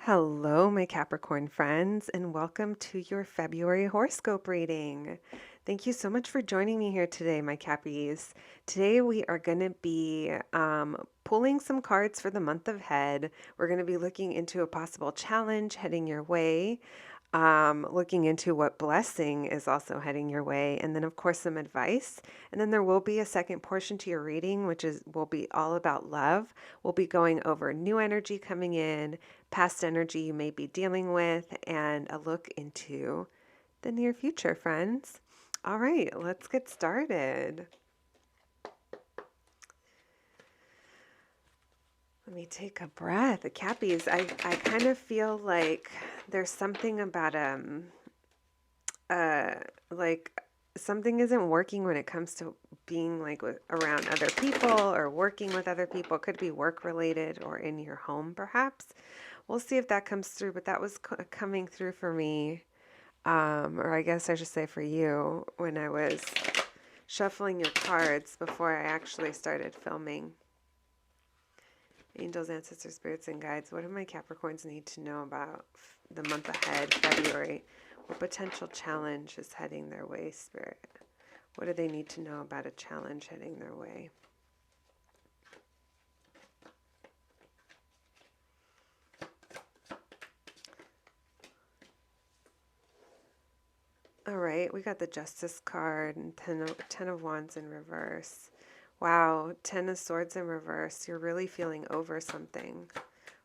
Hello, my Capricorn friends, and welcome to your February horoscope reading. Thank you so much for joining me here today, my Cappies. Today we are going to be pulling some cards for the month ahead. We're going to be looking into a possible challenge heading your way, looking into what blessing is also heading your way, and then, of course, some advice. And then there will be a second portion to your reading, which will be all about love. We'll be going over new energy coming in, past energy you may be dealing with, and a look into the near future, friends. All right, let's get started. Let me take a breath. The Cappies, I kind of feel like there's something about uh like something isn't working when it comes to being like around other people or working with other people. It could be work related or in your home perhaps. We'll see if that comes through, but that was coming through for me, or I guess I should say for you, when I was shuffling your cards before I actually started filming. Angels, ancestors, spirits, and guides, what do my Capricorns need to know about the month ahead, February? What potential challenge is heading their way, Spirit? What do they need to know about a challenge heading their way? All right, we got the Justice card and Ten of Wands in reverse. Wow, Ten of Swords in reverse. You're really feeling over something,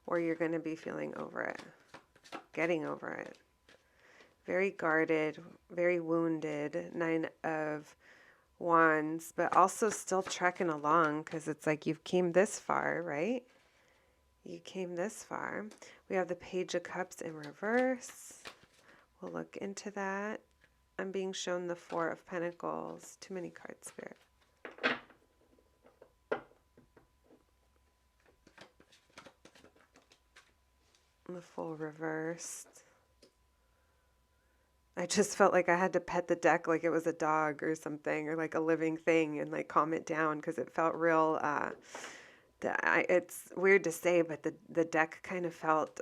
or you're going to be feeling over it, getting over it. Very guarded, very wounded. Nine of Wands, but also still trekking along because it's like you've came this far, right? You came this far. We have the Page of Cups in reverse. We'll look into that. I'm being shown the Four of Pentacles. Too many cards, Spirit. The Fool reversed. I just felt like I had to pet the deck like it was a dog or something, or like a living thing, and like calm it down because it felt real. It's weird to say, but the deck kind of felt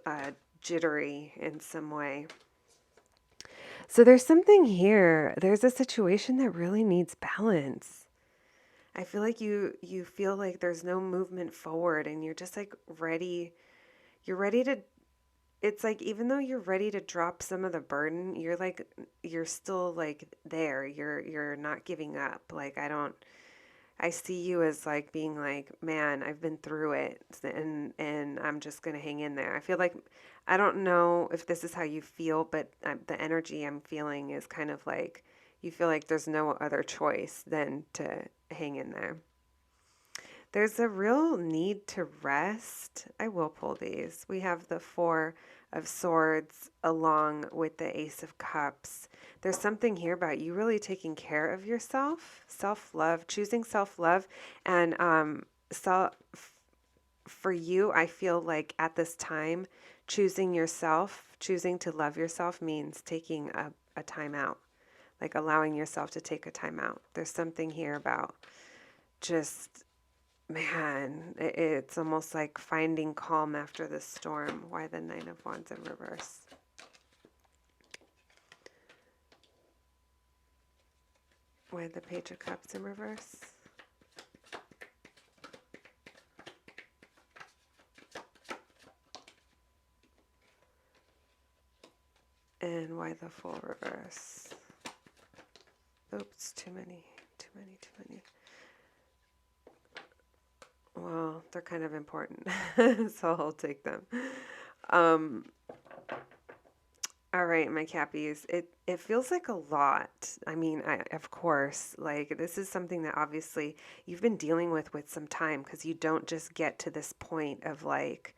jittery in some way. So there's something here. There's a situation that really needs balance. I feel like you feel like there's no movement forward, and you're just like ready. You're ready to. It's like even though you're ready to drop some of the burden, you're still like there. You're not giving up. Like I see you as like being like, man, I've been through it, and I'm just gonna hang in there. I feel like I don't know if this is how you feel, but the energy I'm feeling is kind of like you feel like there's no other choice than to hang in there. There's a real need to rest. I will pull these. We have the Four of Swords along with the Ace of Cups. There's something here about you really taking care of yourself, self-love, choosing self-love. And so for you, I feel like at this time, choosing yourself, choosing to love yourself means taking a time out, like allowing yourself to take a time out. There's something here about just, man, it's almost like finding calm after the storm. Why the Nine of Wands in reverse? Why the Page of Cups in reverse? And why the Fool reverse? Oops, too many. Well, they're kind of important, so I'll take them. All right, my Cappies, it feels like a lot. I mean, of course, like this is something that obviously you've been dealing with some time, because you don't just get to this point of like,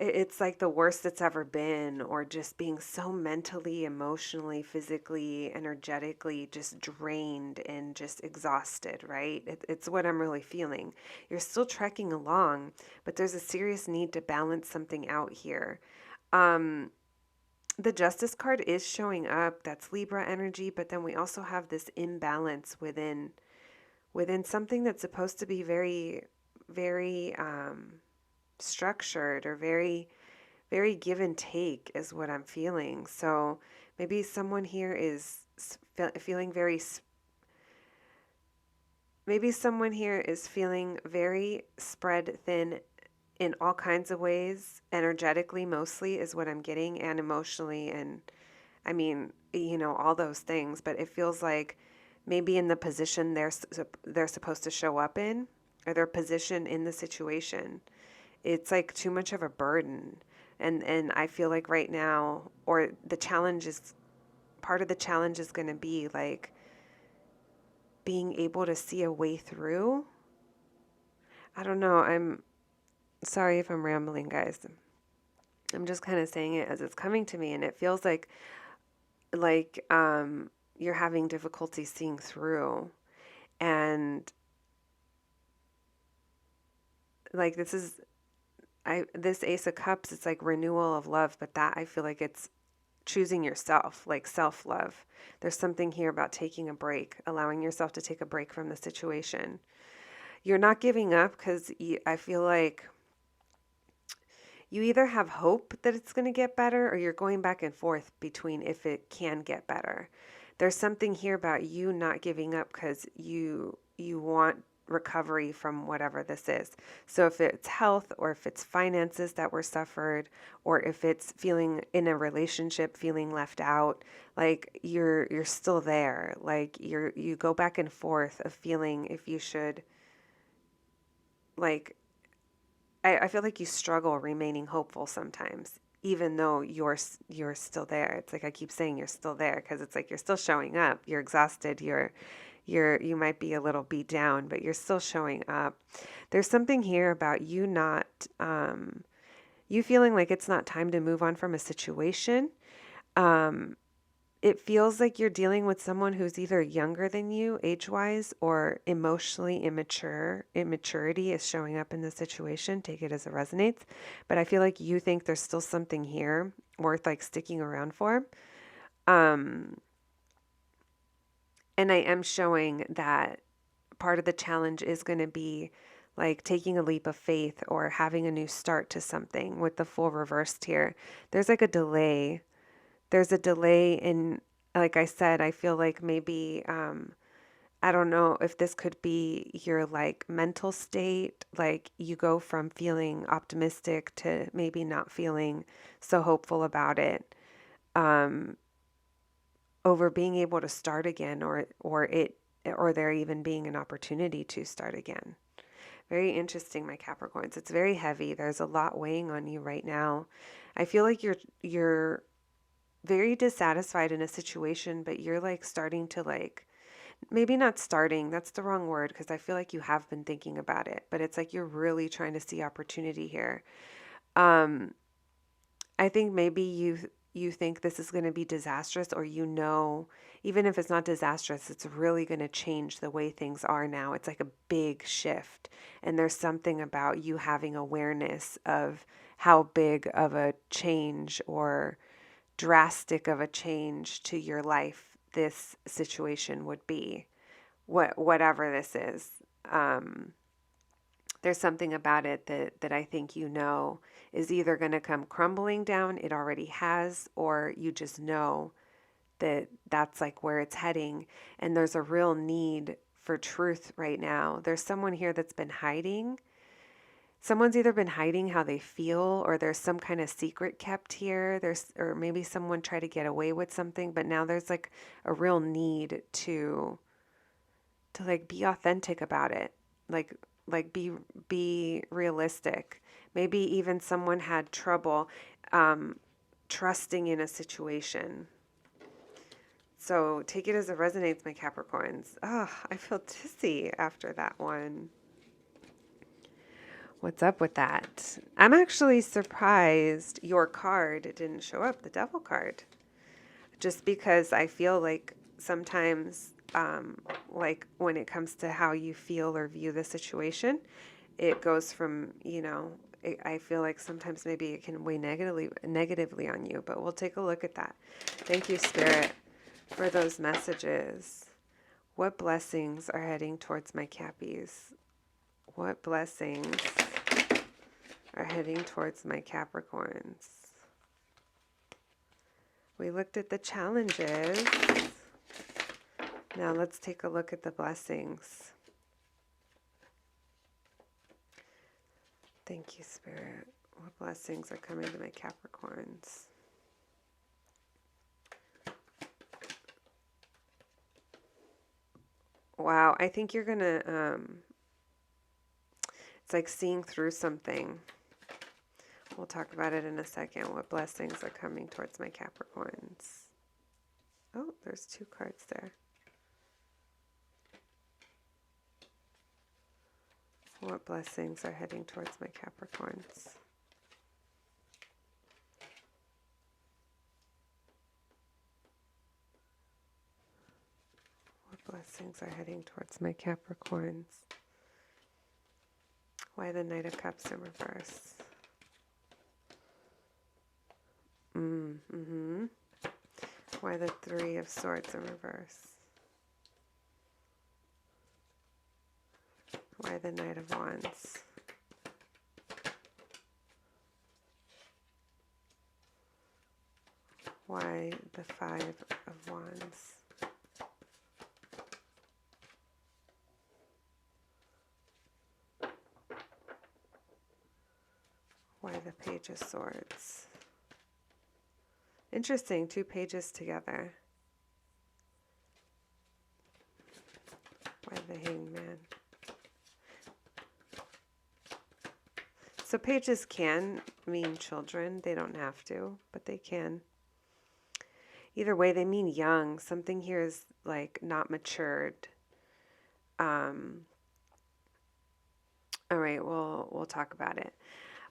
it's like the worst it's ever been, or just being so mentally, emotionally, physically, energetically just drained and just exhausted, right? It's what I'm really feeling. You're still trekking along, but there's a serious need to balance something out here. The Justice card is showing up. That's Libra energy, but then we also have this imbalance within something that's supposed to be very, very structured or very, very give and take is what I'm feeling. So maybe someone here is feeling very, maybe someone here is feeling very spread thin in all kinds of ways, energetically mostly is what I'm getting, and emotionally, and I mean, all those things, but it feels like maybe in the position they're supposed to show up in, or their position in the situation, it's like too much of a burden. And I feel like right now, or the challenge is, part of the challenge is going to be like being able to see a way through. I don't know. I'm sorry if I'm rambling, guys. I'm just kind of saying it as it's coming to me, and it feels like you're having difficulty seeing through. And like this Ace of Cups, it's like renewal of love, but that I feel like it's choosing yourself, like self-love. There's something here about taking a break, allowing yourself to take a break from the situation. You're not giving up because I feel like you either have hope that it's going to get better, or you're going back and forth between if it can get better. There's something here about you not giving up because you want recovery from whatever this is. So if it's health, or if it's finances that were suffered, or if it's feeling in a relationship feeling left out, like you're still there. Like you go back and forth of feeling if you should, like, I feel like you struggle remaining hopeful sometimes, even though you're still there. It's like I keep saying you're still there because it's like you're still showing up. You're exhausted. You might be a little beat down, but you're still showing up. There's something here about you not you feeling like it's not time to move on from a situation. Um, it feels like you're dealing with someone who's either younger than you age-wise, or emotionally immature. Immaturity is showing up in the situation. Take it as it resonates. But I feel like you think there's still something here worth like sticking around for. Um, and I am showing that part of the challenge is going to be like taking a leap of faith or having a new start to something with the Fool reversed here. There's like a delay. There's a delay in, like I said, I feel like maybe, I don't know if this could be your like mental state. Like you go from feeling optimistic to maybe not feeling so hopeful about it, um, over being able to start again, or there even being an opportunity to start again. Very interesting, my Capricorns. It's very heavy. There's a lot weighing on you right now. I feel like you're very dissatisfied in a situation, but you're like starting to like, maybe not starting, that's the wrong word, because I feel like you have been thinking about it, but it's like you're really trying to see opportunity here. Um, I think maybe you think this is going to be disastrous, or even if it's not disastrous, it's really going to change the way things are now. It's like a big shift, and there's something about you having awareness of how big of a change or drastic of a change to your life this situation would be, whatever this is. Um, there's something about it that I think is either going to come crumbling down, it already has, or you just know that that's like where it's heading. And there's a real need for truth right now. There's someone here that's been hiding. Someone's either been hiding how they feel, or there's some kind of secret kept here. Or maybe someone tried to get away with something, but now there's like a real need to like be authentic about it. Like be realistic. Maybe even someone had trouble trusting in a situation. So take it as it resonates, my Capricorns. Oh, I feel dizzy after that one. What's up with that? I'm actually surprised your card didn't show up, the Devil card. Just because I feel like sometimes, like when it comes to how you feel or view the situation, it goes from, I feel like sometimes maybe it can weigh negatively on you, but we'll take a look at that. Thank you, Spirit, for those messages. What blessings are heading towards my Cappies? What blessings are heading towards my Capricorns. We looked at the challenges. Now let's take a look at the blessings. Thank you, Spirit. What blessings are coming to my Capricorns? Wow, I think you're gonna, it's like seeing through something. We'll talk about it in a second. What blessings are coming towards my Capricorns? Oh, there's 2 cards there. What blessings are heading towards my Capricorns? What blessings are heading towards my Capricorns? Why the Knight of Cups in reverse? Why the 3 of Swords in reverse? Why the Knight of Wands? Why the 5 of Wands? Why the Page of Swords? Interesting, 2 pages together. Why the Hanged Man? So pages can mean children. They don't have to, but they can. Either way, they mean young. Something here is like not matured. All right, we'll talk about it.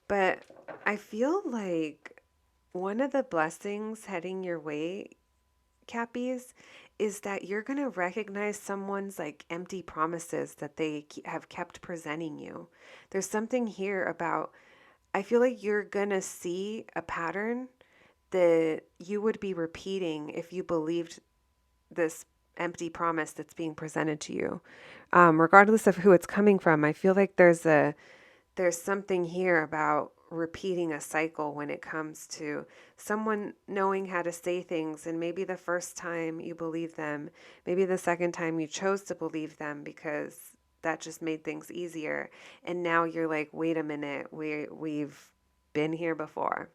But I feel like one of the blessings heading your way, Cappies, is that you're going to recognize someone's like empty promises that they have kept presenting you. There's something here about, I feel like you're going to see a pattern that you would be repeating if you believed this empty promise that's being presented to you. Regardless of who it's coming from, I feel like there's something here about repeating a cycle when it comes to someone knowing how to say things, and maybe the first time you believe them, maybe the second time you chose to believe them because that just made things easier, and now you're like, wait a minute, we've been here before,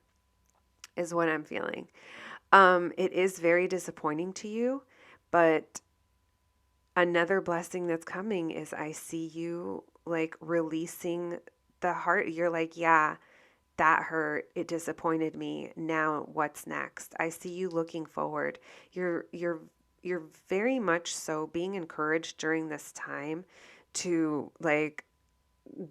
is what I'm feeling. It is very disappointing to you, but another blessing that's coming is I see you like releasing the heart. You're like, yeah, that hurt. It disappointed me. Now what's next? I see you looking forward. You're very much so being encouraged during this time to like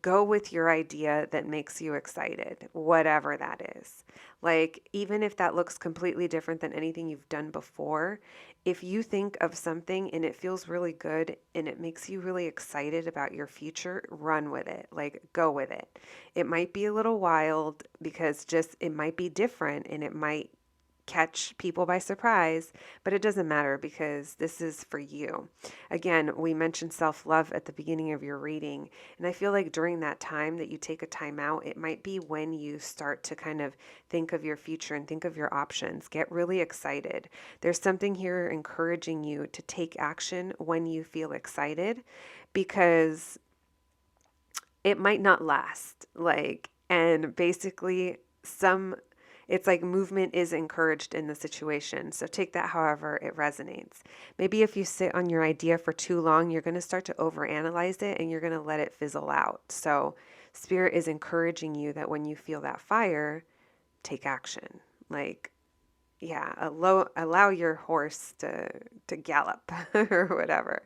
go with your idea that makes you excited, whatever that is. Like, even if that looks completely different than anything you've done before, if you think of something and it feels really good and it makes you really excited about your future, run with it. Like, go with it. It might be a little wild because just it might be different and it might catch people by surprise, but it doesn't matter because this is for you. Again, we mentioned self-love at the beginning of your reading, and I feel like during that time that you take a time out, it might be when you start to kind of think of your future and think of your options. Get really excited. There's something here encouraging you to take action when you feel excited because it might not last. And basically it's like movement is encouraged in the situation. So take that however it resonates. Maybe if you sit on your idea for too long, you're going to start to overanalyze it and you're going to let it fizzle out. So Spirit is encouraging you that when you feel that fire, take action. Like, yeah, allow your horse to gallop or whatever.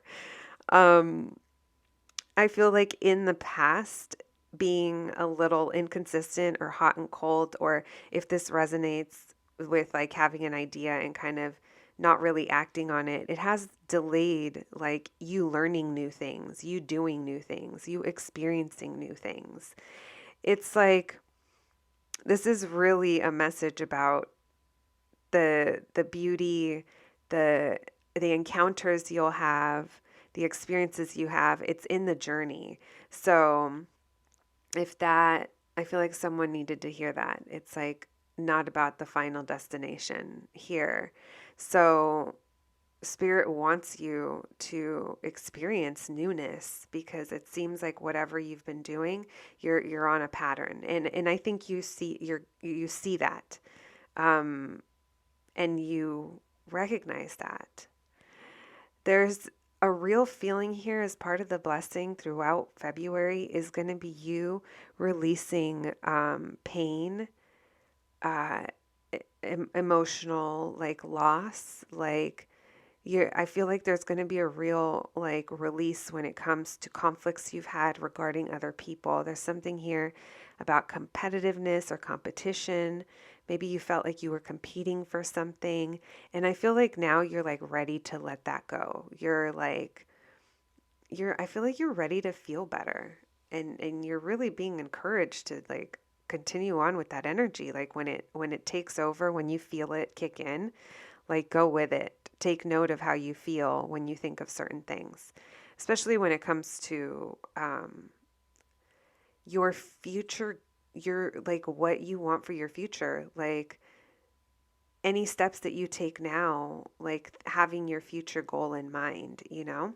I feel like in the past, being a little inconsistent or hot and cold, or if this resonates with like having an idea and kind of not really acting on it, it has delayed like you learning new things, you doing new things, you experiencing new things. It's like this is really a message about the beauty, the encounters you'll have, the experiences you have. It's in the journey. So if that I feel like someone needed to hear that. It's like not about the final destination here. So Spirit wants you to experience newness because it seems like whatever you've been doing, you're on a pattern. And I think you see that. Um, and you recognize that. There's a real feeling here as part of the blessing throughout February is going to be you releasing pain, uh, emotional like loss, like I feel like there's going to be a real like release when it comes to conflicts you've had regarding other people. There's something here about competitiveness or competition. Maybe you felt like you were competing for something. And I feel like now you're like ready to let that go. I feel like you're ready to feel better. And you're really being encouraged to like continue on with that energy. Like when it takes over, when you feel it kick in, like, go with it. Take note of how you feel when you think of certain things, especially when it comes to your future, your like what you want for your future. Like, any steps that you take now, like having your future goal in mind, you know?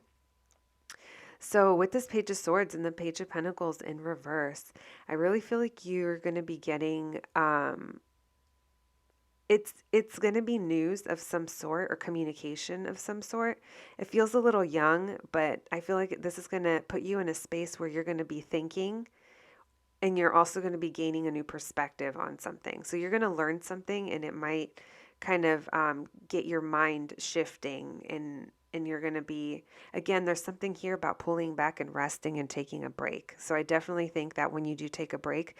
So, with this Page of Swords and the Page of Pentacles in reverse, I really feel like you're going to be getting it's going to be news of some sort or communication of some sort. It feels a little young, but I feel like this is going to put you in a space where you're going to be thinking and you're also going to be gaining a new perspective on something. So you're going to learn something and it might kind of get your mind shifting and you're going to be, again, there's something here about pulling back and resting and taking a break. So I definitely think that when you do take a break,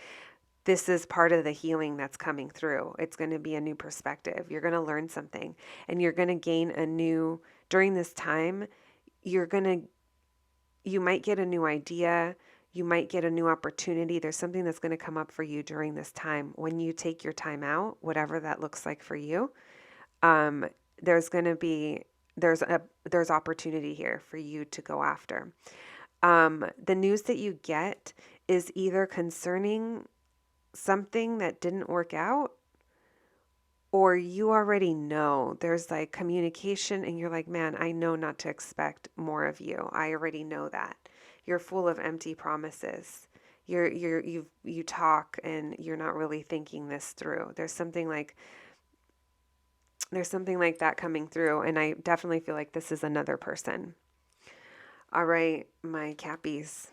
this is part of the healing that's coming through. It's going to be a new perspective. You're going to learn something and you're going to gain during this time, you might get a new idea. You might get a new opportunity. There's something that's going to come up for you during this time. When you take your time out, whatever that looks like for you, um, there's going to be, there's opportunity here for you to go after. The news that you get is either concerning something that didn't work out, or you already know there's like communication and you're like, man, I know not to expect more of you. I already know that. You're full of empty promises. You talk and you're not really thinking this through. There's something like that coming through, and I definitely feel like this is another person. All right, my Cappies.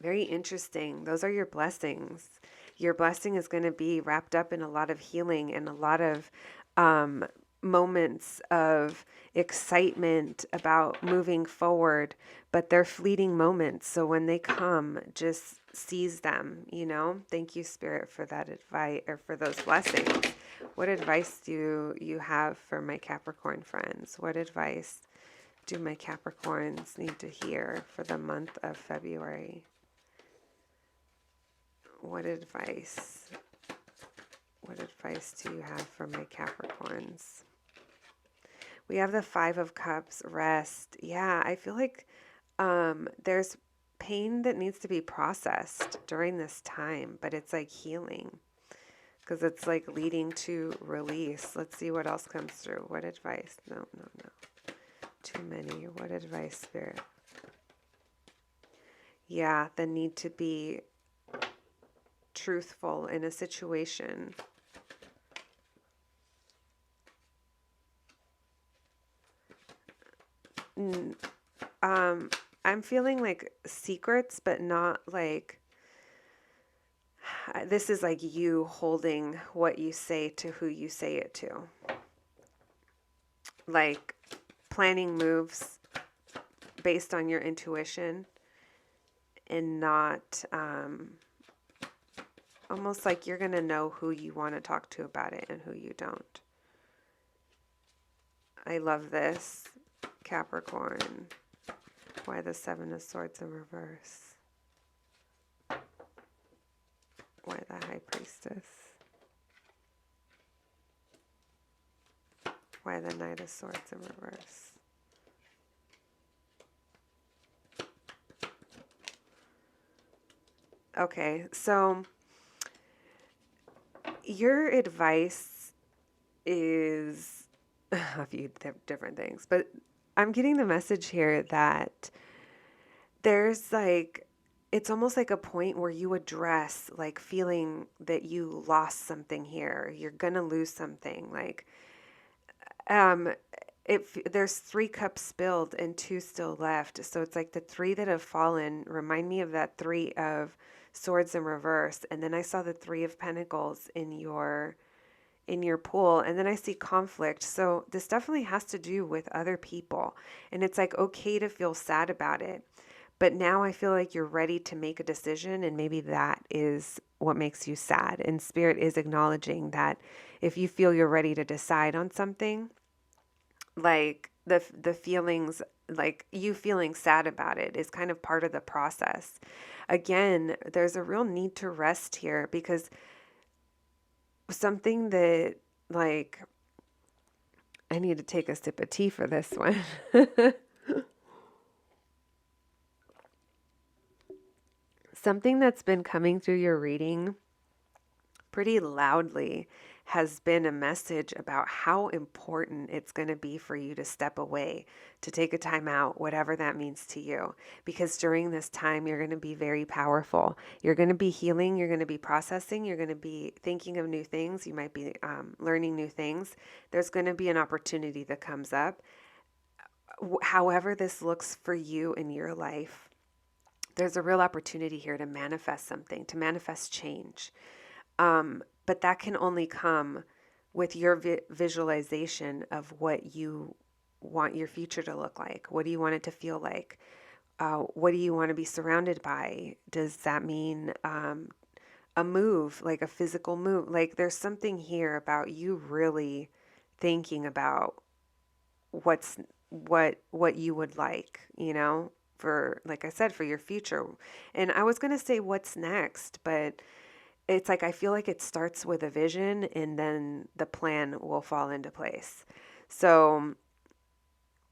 Very interesting. Those are your blessings. Your blessing is going to be wrapped up in a lot of healing and a lot of moments of excitement about moving forward, but they're fleeting moments. So when they come, just seize them, you know? Thank you, Spirit, for that advice or for those blessings. What advice do you have for my Capricorn friends? What advice do my Capricorns need to hear for the month of February? What advice do you have for my Capricorns? We have the Five of Cups, rest. Yeah, I feel like there's pain that needs to be processed during this time, but it's like healing because it's like leading to release. Let's see what else comes through. What advice? No. Too many. What advice, Spirit? Yeah, the need to be truthful in a situation. I'm feeling like secrets, but not like this is like you holding what you say to who you say it to. Like planning moves based on your intuition and not almost like you're going to know who you want to talk to about it and who you don't. I love this, Capricorn. Why the Seven of Swords in reverse? Why the High Priestess? Why the Knight of Swords in reverse? Okay, so your advice is a few different things, but I'm getting the message here that there's like, it's almost like a point where you address like feeling that you lost something here. You're gonna lose something. Like, um, if there's three cups spilled and two still left, so it's like the three that have fallen remind me of that three of swords in reverse, and then I saw the three of pentacles in your pool, and then I see conflict. So this definitely has to do with other people, and it's like okay to feel sad about it, but now I feel like you're ready to make a decision, and maybe that is what makes you sad. And spirit is acknowledging that if you feel you're ready to decide on something, like the feelings, like you feeling sad about it is kind of part of the process. Again, there's a real need to rest here, because something that, like, I need to take a sip of tea for this one. Something that's been coming through your reading pretty loudly has been a message about how important it's going to be for you to step away, to take a time out, whatever that means to you. Because during this time, you're going to be very powerful. You're going to be healing. You're going to be processing. You're going to be thinking of new things. You might be learning new things. There's going to be an opportunity that comes up. However this looks for you in your life, there's a real opportunity here to manifest something, to manifest change. But that can only come with your visualization of what you want your future to look like. What do you want it to feel like? What do you want to be surrounded by? Does that mean a move, like a physical move? Like there's something here about you really thinking about what's what you would like, for, like I said, for your future. And I was going to say what's next, but it's like I feel like it starts with a vision and then the plan will fall into place. So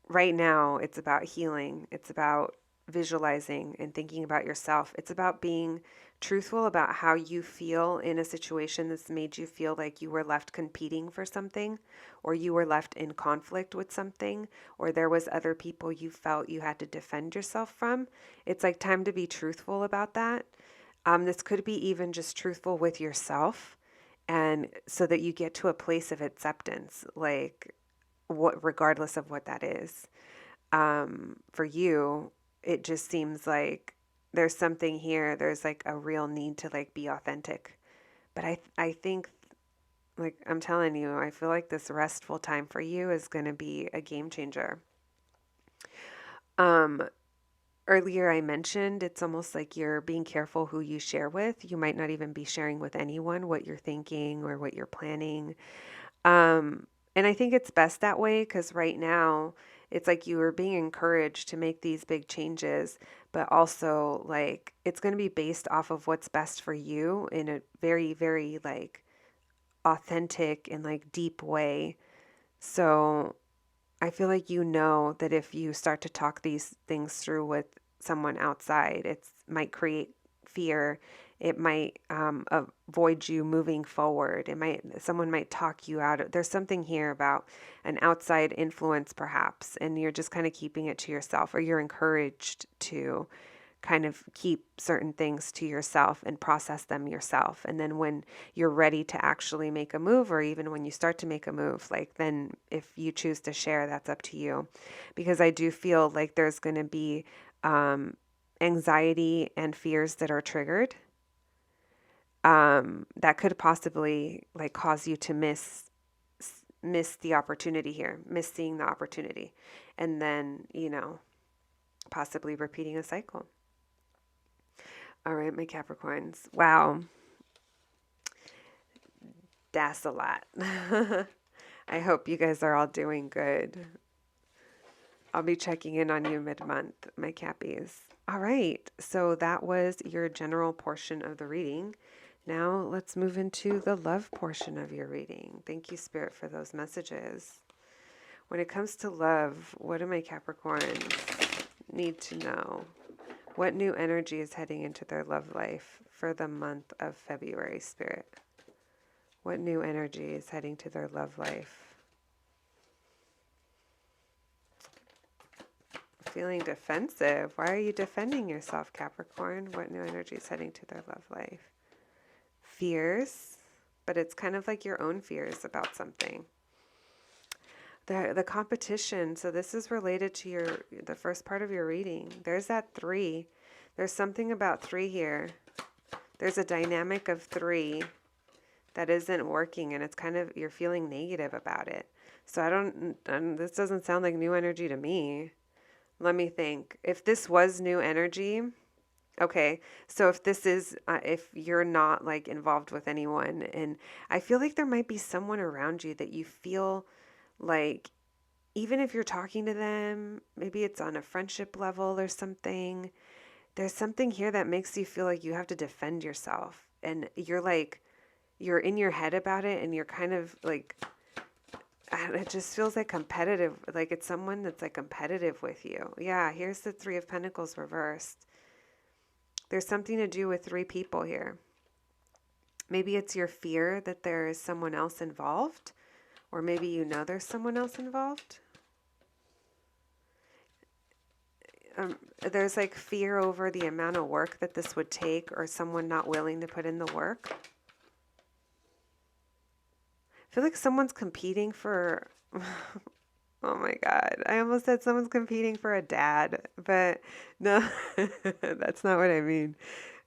right now it's about healing. It's about visualizing and thinking about yourself. It's about being truthful about how you feel in a situation that's made you feel like you were left competing for something, or you were left in conflict with something, or there was other people you felt you had to defend yourself from. It's like time to be truthful about that. This could be even just truthful with yourself, and so that you get to a place of acceptance, like what, regardless of what that is. For you, it just seems like there's something here. There's like a real need to like be authentic. But I think, like I'm telling you, I feel like this restful time for you is going to be a game changer. Um, Earlier I mentioned it's almost like you're being careful who you share with. You might not even be sharing with anyone what you're thinking or what you're planning. And I think it's best that way, because right now it's like you are being encouraged to make these big changes, but also like it's going to be based off of what's best for you in a very, very like authentic and like deep way. So I feel like that if you start to talk these things through with someone outside, it might create fear. It might avoid you moving forward. Someone might talk you out of. There's something here about an outside influence, perhaps, and you're just kind of keeping it to yourself, or you're encouraged to kind of keep certain things to yourself and process them yourself. And then when you're ready to actually make a move, or even when you start to make a move, like then if you choose to share, that's up to you. Because I do feel like there's going to be anxiety and fears that are triggered, that could possibly like cause you to miss the opportunity here, miss seeing the opportunity, and then, possibly repeating a cycle. All right, my Capricorns. Wow. That's a lot. I hope you guys are all doing good. I'll be checking in on you mid-month, my Cappies. All right, so that was your general portion of the reading. Now let's move into the love portion of your reading. Thank you, Spirit, for those messages. When it comes to love, what do my Capricorns need to know? What new energy is heading into their love life for the month of February, Spirit? What new energy is heading to their love life? Feeling defensive. Why are you defending yourself, Capricorn? What new energy is heading to their love life? Fears, but it's kind of like your own fears about something. The competition. So this is related to the first part of your reading. There's that 3. There's something about 3 here. There's a dynamic of 3 that isn't working, and it's kind of, you're feeling negative about it. So this doesn't sound like new energy to me. Let me think. If this was new energy, okay, so if this is, if you're not like involved with anyone, and I feel like there might be someone around you that you feel like, even if you're talking to them, maybe it's on a friendship level or something, there's something here that makes you feel like you have to defend yourself. And you're in your head about it, and you're kind of like, it just feels like competitive, like it's someone that's like competitive with you. Yeah, here's the 3 of Pentacles reversed. There's something to do with 3 people here. Maybe it's your fear that there is someone else involved, or maybe you know there's someone else involved. There's like fear over the amount of work that this would take, or someone not willing to put in the work. I feel like someone's competing for, oh my God, I almost said someone's competing for a dad, but no, that's not what I mean.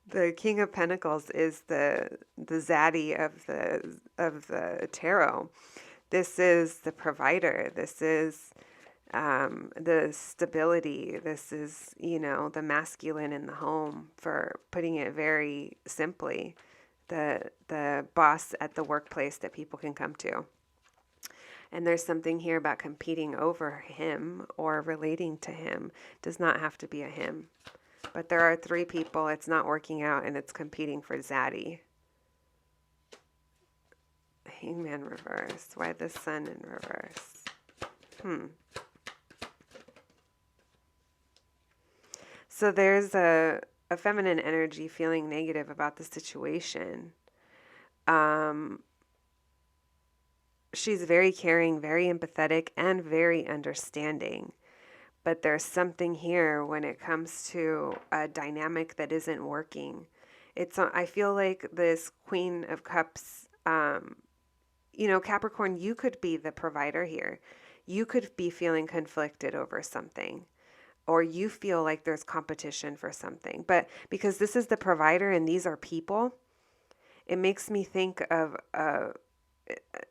The King of Pentacles is the zaddy of the tarot. This is the provider. This is the stability. This is, the masculine in the home, for putting it very simply. The boss at the workplace that people can come to. And there's something here about competing over him or relating to him. Does not have to be a him. But there are 3 people, it's not working out, and it's competing for Zaddy. Hangman reverse. Why the Sun in reverse? So there's a feminine energy feeling negative about the situation. She's very caring, very empathetic, and very understanding. But there's something here when it comes to a dynamic that isn't working. I feel like this Queen of Cups, Capricorn, you could be the provider here. You could be feeling conflicted over something, or you feel like there's competition for something. But because this is the provider and these are people, it makes me think of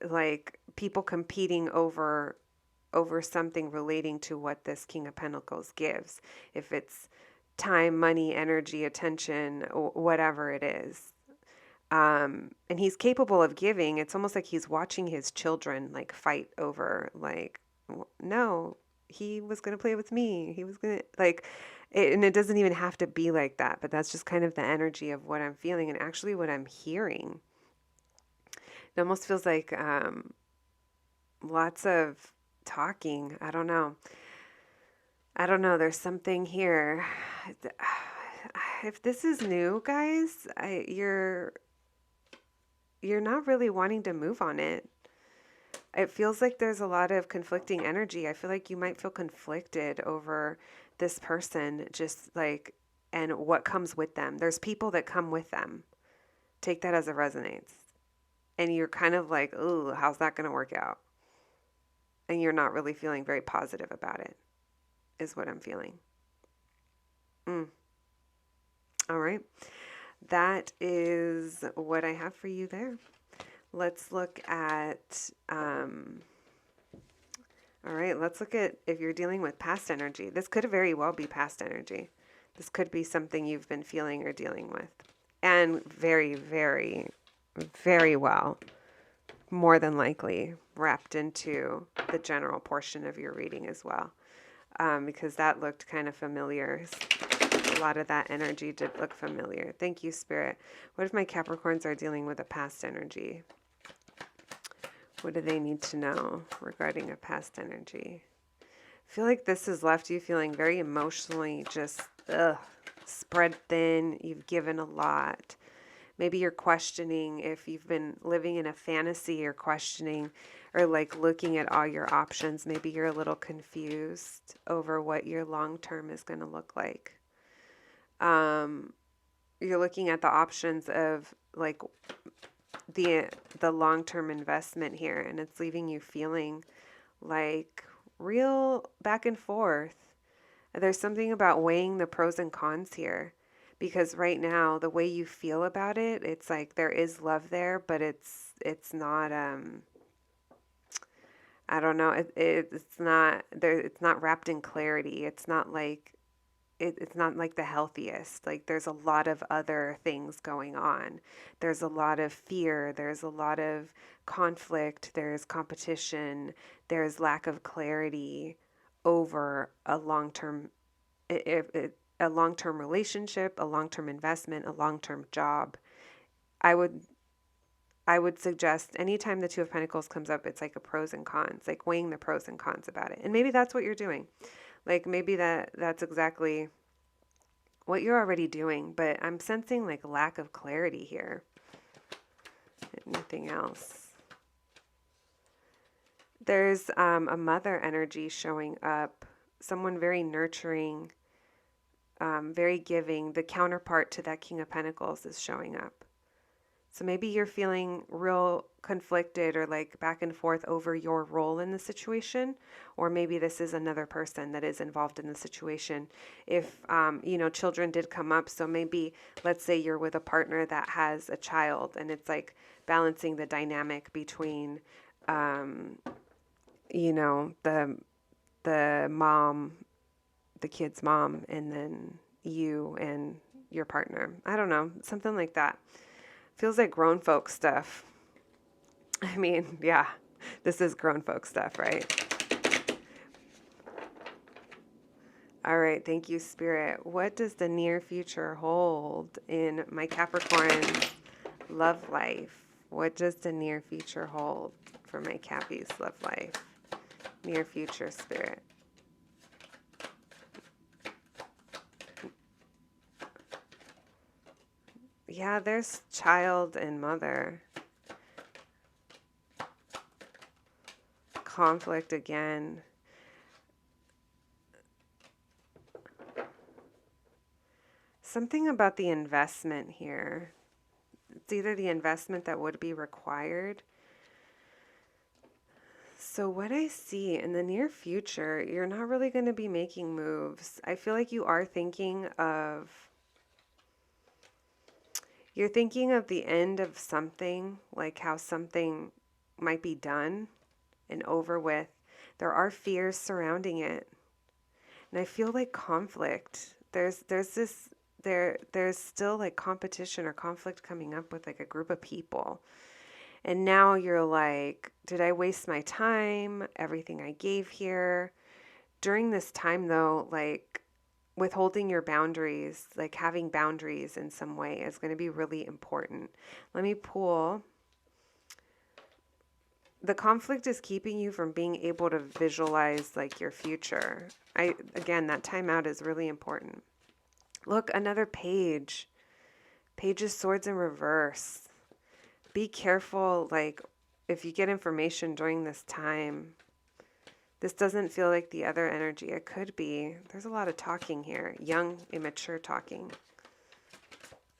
like people competing over something relating to what this King of Pentacles gives. If it's time, money, energy, attention, whatever it is. And he's capable of giving. It's almost like he's watching his children like fight over, like, no, he was going to play with me. He was going to and it doesn't even have to be like that, but that's just kind of the energy of what I'm feeling and actually what I'm hearing. It almost feels like lots of talking. I don't know. There's something here. If this is new, guys, you're not really wanting to move on it. It feels like there's a lot of conflicting energy. I feel like you might feel conflicted over this person, and what comes with them. There's people that come with them. Take that as it resonates. And you're kind of like, ooh, how's that going to work out? And you're not really feeling very positive about it, is what I'm feeling. All right. That is what I have for you there. Let's look at, let's look at if you're dealing with past energy. This could very well be past energy. This could be something you've been feeling or dealing with. And very, very, very well, more than likely, wrapped into the general portion of your reading as well. Because that looked kind of familiar. A lot of that energy did look familiar. Thank you, Spirit. What if my Capricorns are dealing with a past energy? What do they need to know regarding a past energy? I feel like this has left you feeling very emotionally just, spread thin, you've given a lot. Maybe you're questioning if you've been living in a fantasy, or questioning or like looking at all your options. Maybe you're a little confused over what your long term is going to look like. Um, you're looking at the options of like the the long-term investment here, and it's leaving you feeling like real back and forth. There's something about weighing the pros and cons here, because right now the way you feel about it, it's like there is love there, but it's not I don't know, it's not there, it's not wrapped in clarity. It's not like it's not like the healthiest. Like there's a lot of other things going on. There's a lot of fear. There's a lot of conflict. There's competition. There's lack of clarity over a long-term, a long-term relationship, a long-term investment, a long-term job. I would I would suggest anytime the Two of Pentacles comes up, it's like a pros and cons, like weighing the pros and cons about it. And maybe that's what you're doing. Like maybe that's exactly what you're already doing, but I'm sensing like lack of clarity here. Anything else? There's a mother energy showing up, someone very nurturing, very giving. The counterpart to that King of Pentacles is showing up. So maybe you're feeling real conflicted or like back and forth over your role in the situation, or maybe this is another person that is involved in the situation. If, children did come up, so maybe let's say you're with a partner that has a child, and it's like balancing the dynamic between, the mom, the kid's mom, and then you and your partner. I don't know, something like that. Feels like grown folk stuff. I mean, yeah, this is grown folk stuff, right? All right, thank you, Spirit. What does the near future hold in my Capricorn love life? What does the near future hold for my Cappy's love life? Near future, Spirit. Yeah, there's child and mother. Conflict again. Something about the investment here. It's either the investment that would be required. So what I see in the near future, you're not really going to be making moves. I feel like you are thinking of You're thinking of the end of something, like how something might be done and over with. There are fears surrounding it. And I feel like conflict. There's still like competition or conflict coming up with like a group of people. And now you're like, did I waste my time? Everything I gave here. During this time though, like withholding your boundaries, like having boundaries in some way is going to be really important. Let me pull. The conflict is keeping you from being able to visualize like your future. Again, that timeout is really important. Look, another page. Page of Swords in reverse. Be careful, like if you get information during this time. This doesn't feel like the other energy. It could be. There's a lot of talking here. Young, immature talking.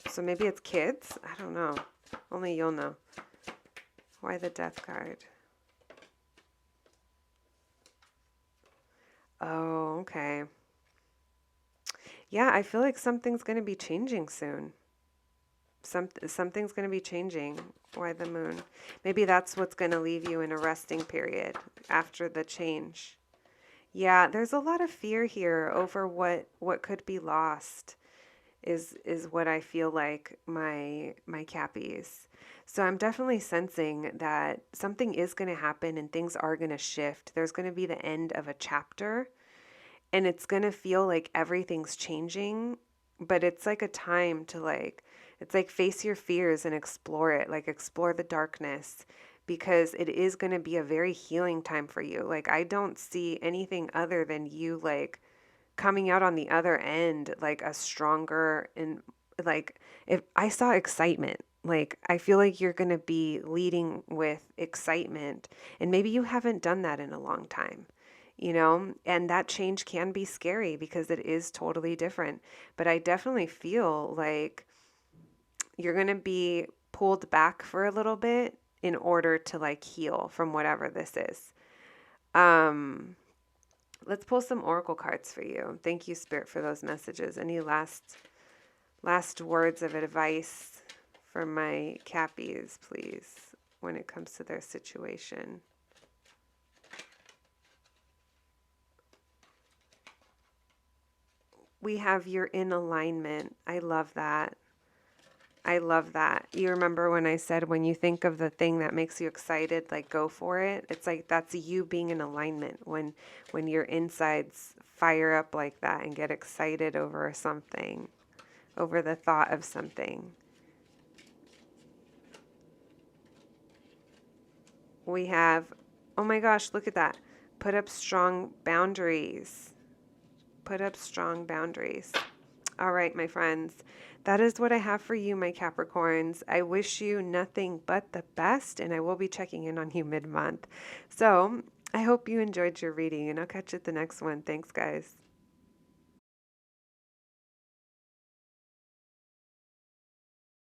So maybe it's kids? I don't know. Only you'll know. Why the Death card? Oh, okay. Yeah, I feel like something's going to be changing soon. Something's going to be changing. Why the Moon? Maybe that's what's going to leave you in a resting period after the change. Yeah, there's a lot of fear here over what could be lost is what I feel like my Cappies. So I'm definitely sensing that something is going to happen and things are going to shift. There's going to be the end of a chapter and it's going to feel like everything's changing, but it's like a time to it's like face your fears and explore it, like explore the darkness, because it is going to be a very healing time for you. Like I don't see anything other than you like coming out on the other end like a stronger, and like, if I saw excitement, like I feel like you're going to be leading with excitement, and maybe you haven't done that in a long time. And that change can be scary because it is totally different. But I definitely feel like you're going to be pulled back for a little bit in order to like heal from whatever this is. Um, let's pull some oracle cards for you. Thank you, Spirit, for those messages. Any last words of advice for my Cappies, please, when it comes to their situation? We have you're in alignment. I love that. I love that. You remember when I said when you think of the thing that makes you excited, like go for it. It's like that's you being in alignment when your insides fire up like that and get excited over something, over the thought of something. We have, oh my gosh, look at that. Put up strong boundaries. Put up strong boundaries. All right, my friends, that is what I have for you, my Capricorns. I wish you nothing but the best, and I will be checking in on you mid-month. So I hope you enjoyed your reading, and I'll catch you at the next one. Thanks, guys.